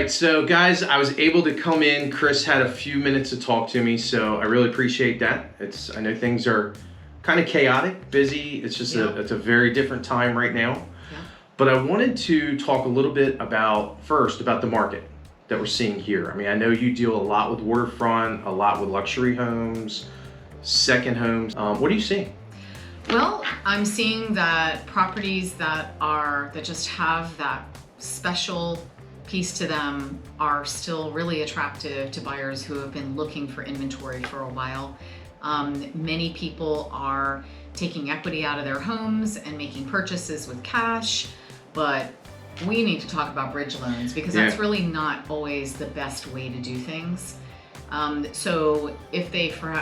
right, so guys, I was able to come in. Chris had a few minutes to talk to me, so I really appreciate that. I know things are kind of chaotic, busy. It's just it's a very different time right now. Yeah. But I wanted to talk a little bit about the market that we're seeing here. I mean, I know you deal a lot with waterfront, a lot with luxury homes, second homes. What are you seeing? Well, I'm seeing that properties that just have that special piece to them are still really attractive to buyers who have been looking for inventory for a while. Many people are taking equity out of their homes and making purchases with cash, but we need to talk about bridge loans because that's really not always the best way to do things. So if they, for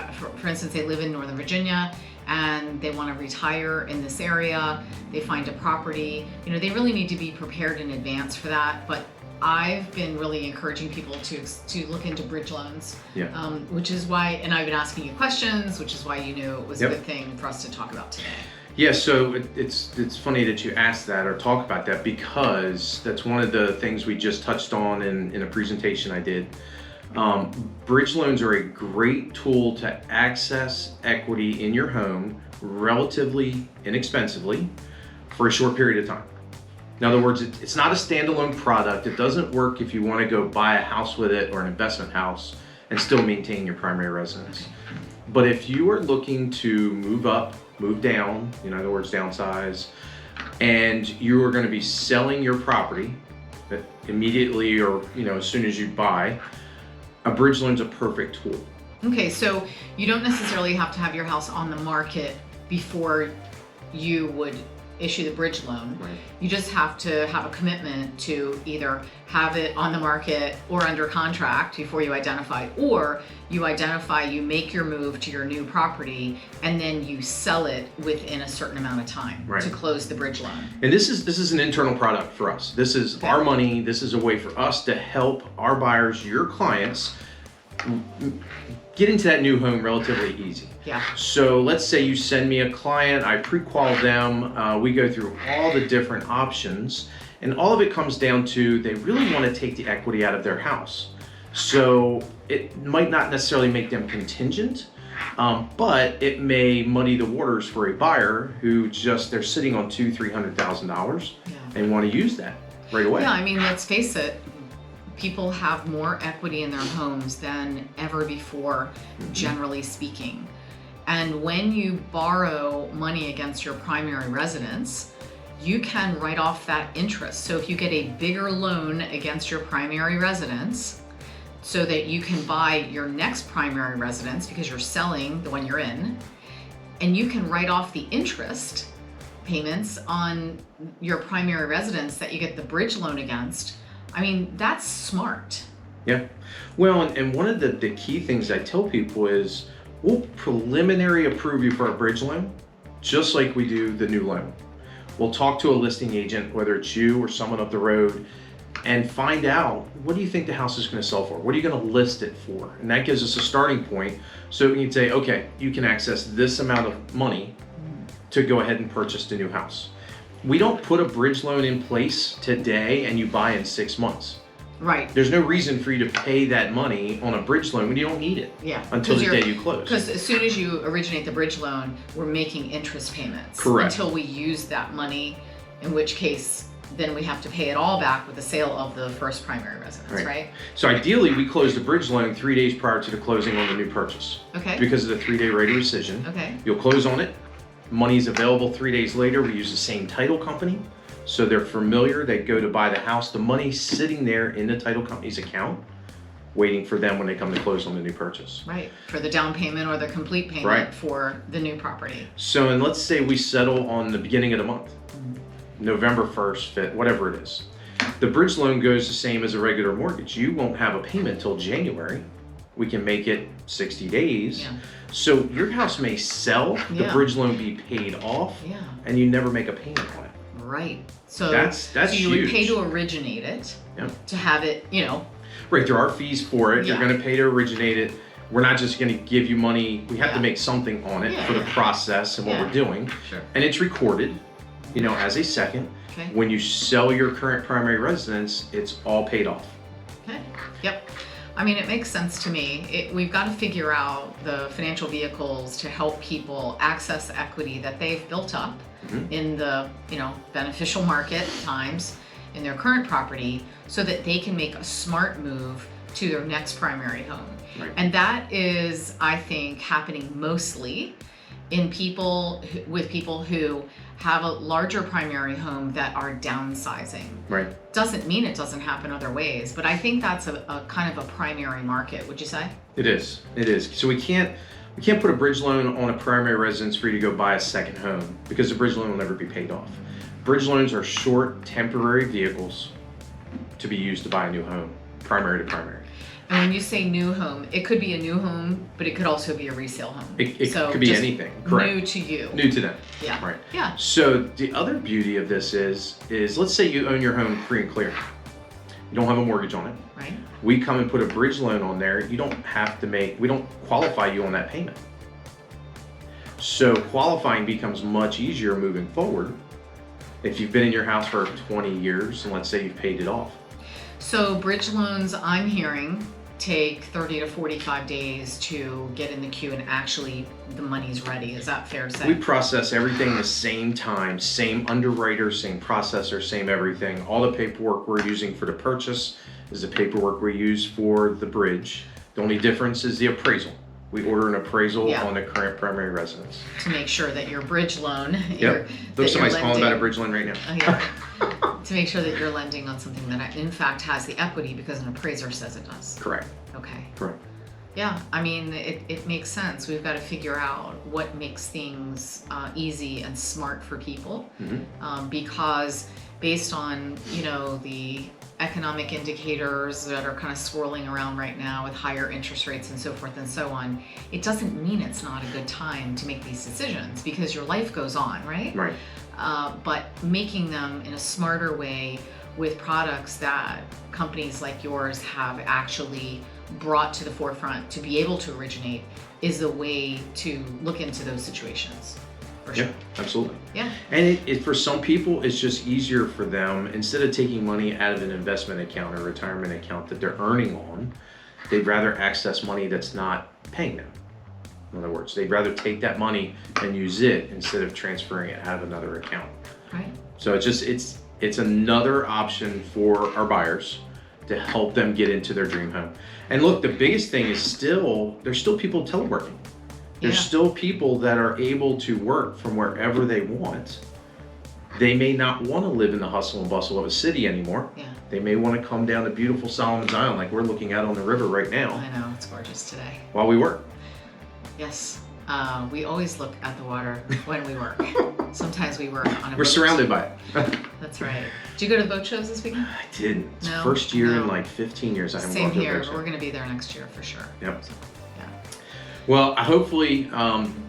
instance, they live in Northern Virginia and they want to retire in this area, they find a property, they really need to be prepared in advance for that. But I've been really encouraging people to look into bridge loans, which is why, and I've been asking you questions, which is why you knew it was a good thing for us to talk about today. Yeah, so it's funny that you asked that or talk about that because that's one of the things we just touched on in a presentation I did. Bridge loans are a great tool to access equity in your home relatively inexpensively for a short period of time. In other words, it's not a standalone product. It doesn't work if you want to go buy a house with it or an investment house and still maintain your primary residence. But if you are looking to move up, move down, in other words, downsize, and you are going to be selling your property immediately or as soon as you buy, a bridge loan is a perfect tool. Okay, so you don't necessarily have to have your house on the market before you would issue the bridge loan. Right. You just have to have a commitment to either have it on the market or under contract before you identify, or you make your move to your new property and then you sell it within a certain amount of time to close the bridge loan. And this is an internal product for us. This is our money. This is a way for us to help our buyers, your clients, get into that new home relatively easy. Yeah. So let's say you send me a client, I pre-qual them, we go through all the different options, and all of it comes down to they really want to take the equity out of their house. So it might not necessarily make them contingent, but it may muddy the waters for a buyer who they're sitting on $200,000-$300,000 and want to use that right away. Yeah, I mean, let's face it, people have more equity in their homes than ever before, generally speaking. And when you borrow money against your primary residence, you can write off that interest. So if you get a bigger loan against your primary residence so that you can buy your next primary residence because you're selling the one you're in, and you can write off the interest payments on your primary residence that you get the bridge loan against, I mean, that's smart. Yeah. Well, and one of the key things I tell people is we'll preliminary approve you for a bridge loan, just like we do the new loan. We'll talk to a listing agent, whether it's you or someone up the road, and find out, what do you think the house is going to sell for? What are you going to list it for? And that gives us a starting point. So we can say, okay, you can access this amount of money to go ahead and purchase the new house. We don't put a bridge loan in place today and you buy in 6 months. Right. There's no reason for you to pay that money on a bridge loan when you don't need it until the day you close. Because as soon as you originate the bridge loan, we're making interest payments. Correct. Until we use that money, in which case then we have to pay it all back with the sale of the first primary residence, right? So ideally, we close the bridge loan 3 days prior to the closing on the new purchase. Okay. Because of the 3-day rate of rescission. Okay. You'll close on it. Money's available 3 days later. We use the same title company. So they're familiar. They go to buy the house. The money's sitting there in the title company's account, waiting for them when they come to close on the new purchase. Right. For the down payment or the complete payment for the new property. So, and let's say we settle on the beginning of the month, November 1st, whatever it is. The bridge loan goes the same as a regular mortgage. You won't have a payment till January. We can make it 60 days. Yeah. So your house may sell, the bridge loan be paid off, and you never make a payment on it. Right. So that's you huge. would pay to originate it, to have it, Right, there are fees for it. Yeah. You're going to pay to originate it. We're not just going to give you money. We have to make something on it for the process and what we're doing. Sure. And it's recorded, as a second. Okay. When you sell your current primary residence, it's all paid off. Yep. I mean, it makes sense to me. We've got to figure out the financial vehicles to help people access the equity that they've built up in the, beneficial market times in their current property so that they can make a smart move to their next primary home. Right. And that is, I think, happening mostly in people who have a larger primary home that are downsizing. Right. Doesn't mean it doesn't happen other ways, but I think that's a kind of a primary market, would you say? It is. So we can't put a bridge loan on a primary residence for you to go buy a second home because the bridge loan will never be paid off. Bridge loans are short, temporary vehicles to be used to buy a new home, primary to primary. And when you say new home, it could be a new home, but it could also be a resale home. It So could be just anything. Correct. New to you. New to them. Yeah. Right. Yeah. So the other beauty of this is let's say you own your home free and clear. You don't have a mortgage on it. Right. We come and put a bridge loan on there. We don't qualify you on that payment. So qualifying becomes much easier moving forward if you've been in your house for 20 years and let's say you've paid it off. So bridge loans, I'm hearing, take 30 to 45 days to get in the queue and actually the money's ready. Is that fair to say? We process everything the same time, same underwriter, same processor, same everything. All the paperwork we're using for the purchase is the paperwork we use for the bridge. The only difference is the appraisal. We order an appraisal on the current primary residence. To make sure that your bridge loan, Yep. Somebody's calling about a bridge loan right now. Oh, yeah. To make sure that you're lending on something that in fact has the equity because an appraiser says it does. Correct. Okay. Correct. Yeah, I mean, it makes sense. We've got to figure out what makes things easy and smart for people, because based on, the economic indicators that are kind of swirling around right now with higher interest rates and so forth and so on, it doesn't mean it's not a good time to make these decisions because your life goes on, right? Right. But making them in a smarter way with products that companies like yours have actually brought to the forefront to be able to originate is the way to look into those situations. For sure. Yeah, absolutely. Yeah. And it for some people, it's just easier for them, instead of taking money out of an investment account or retirement account that they're earning on, they'd rather access money that's not paying them. In other words, they'd rather take that money and use it instead of transferring it out of another account. Right. So it's another option for our buyers to help them get into their dream home. And look, the biggest thing is there's still people teleworking. There's still people that are able to work from wherever they want. They may not want to live in the hustle and bustle of a city anymore. Yeah. They may want to come down to beautiful Solomon's Island like we're looking out on the river right now I know, it's gorgeous today. while we work. Yes. We always look at the water when we work. Sometimes we work on a We're boat. surrounded by it. That's right. Did you go to the boat shows this weekend? I didn't. It's the No? first year No. in like 15 years I haven't Same gone to a here, boat but show. we're going to be there next year for sure. Yep. So, yeah. Well, hopefully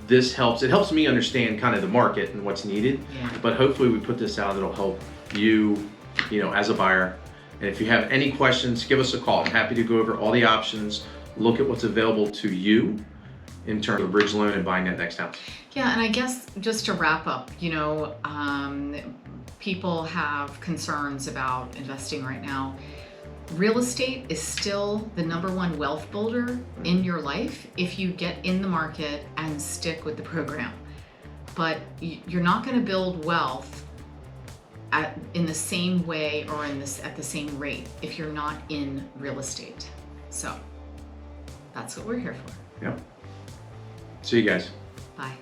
this helps. It helps me understand kind of the market and what's needed. Yeah. But hopefully we put this out, it'll help you, as a buyer. And if you have any questions, give us a call. I'm happy to go over all the options, look at what's available to you in terms of bridge loan and buying that next house. Yeah, and I guess just to wrap up, people have concerns about investing right now. Real estate is still the #1 wealth builder in your life if you get in the market and stick with the program. But you're not going to build wealth in the same way or at the same rate if you're not in real estate. So that's what we're here for. Yep. See you guys. Bye.